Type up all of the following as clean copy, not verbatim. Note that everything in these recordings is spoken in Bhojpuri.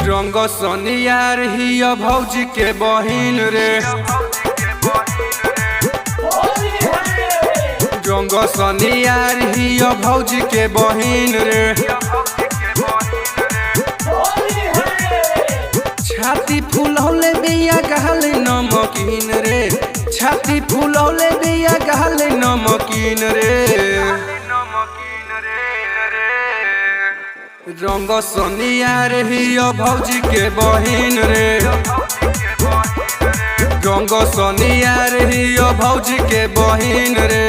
रंग सोनियार हिया भौजी के बहिन रे। रंग सोनियार हिया भौजी के बहिन रे। छाती फुलौले बिया गहले नमकीन रे। छाती फुलौले बिया गहले नमकीन रे। रंग सोनियार हिया भौजी के बहिन रे। रंग सोनियार हिया भौजी के बहिन रे।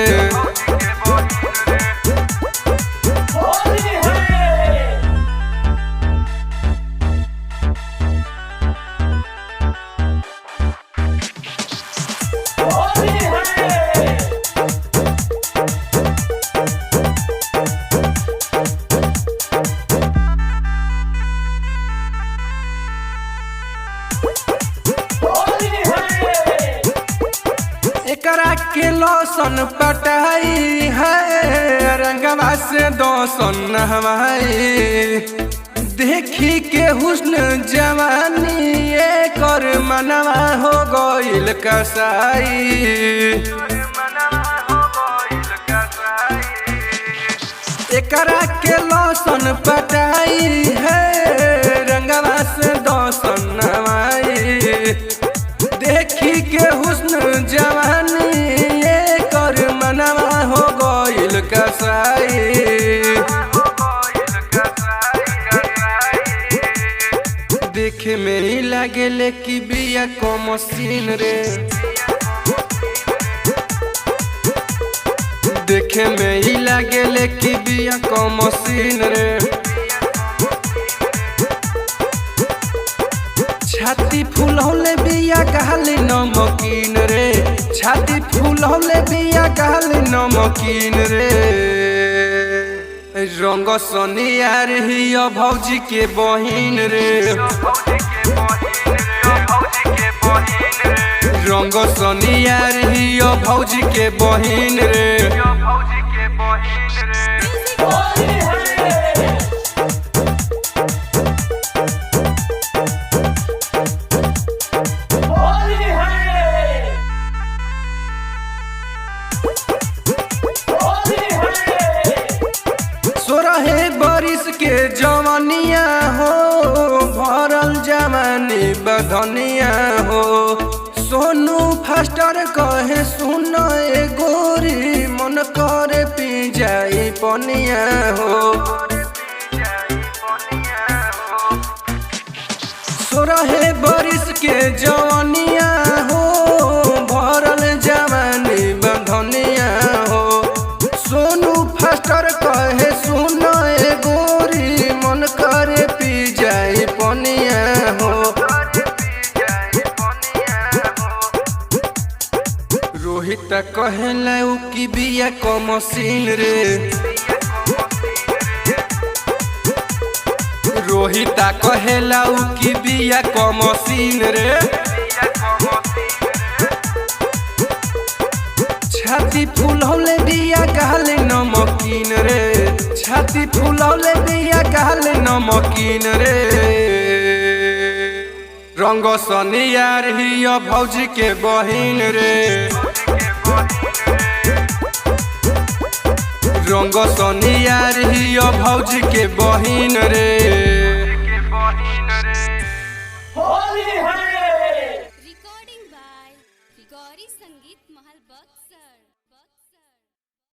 एकरा के लोसन पटाई है रंगवा से दोसन नहवाई। देखी के हुस्न जवानी एकर मनवा हो गइल कसाई। एकरा के लोसन पटाई है रंगवा से दोसन नहवाई। देखी के हुस्न जवानी एकर मनवा हो गइल कसाई। देखे में ही लागेले कि बिया को मशीन रे। देखे में ही लागेले कि बिया को मशीन रे। छाती फुलौले बिया गहले नमकीन रे। छाती फुलौले बिया गहले नमकीन रे। रंग सोनियार हिया भौजी के बहिन रे। रंग सोनियार हिया भौजी के बहिन रे। सोरहे बरिस के जवानिया हो भरल जवानी बधनिया हो। सोनू फास्टर कहे सुन ए गोरी मन करे पी जाई पनिया हो। सोरहे बरिस के जवानिया हो भरल जवानी बधनिया हो। सोनू फास्टर कहे सुन ए गोरी मन करे पी जाई पनिया हो। रोहित कहेला उ की बिया को मशीन रे। रोहित कहेला उ की बिया को मशीन रे। छाती फुलौले बिया गहले नमकीन रे। छाती फुलौले बिया गहले नमकीन रे। रंग सोनियार हिया भौजी के बहिन रे। रंग सोनियार हिया भौजी के बहिन रे।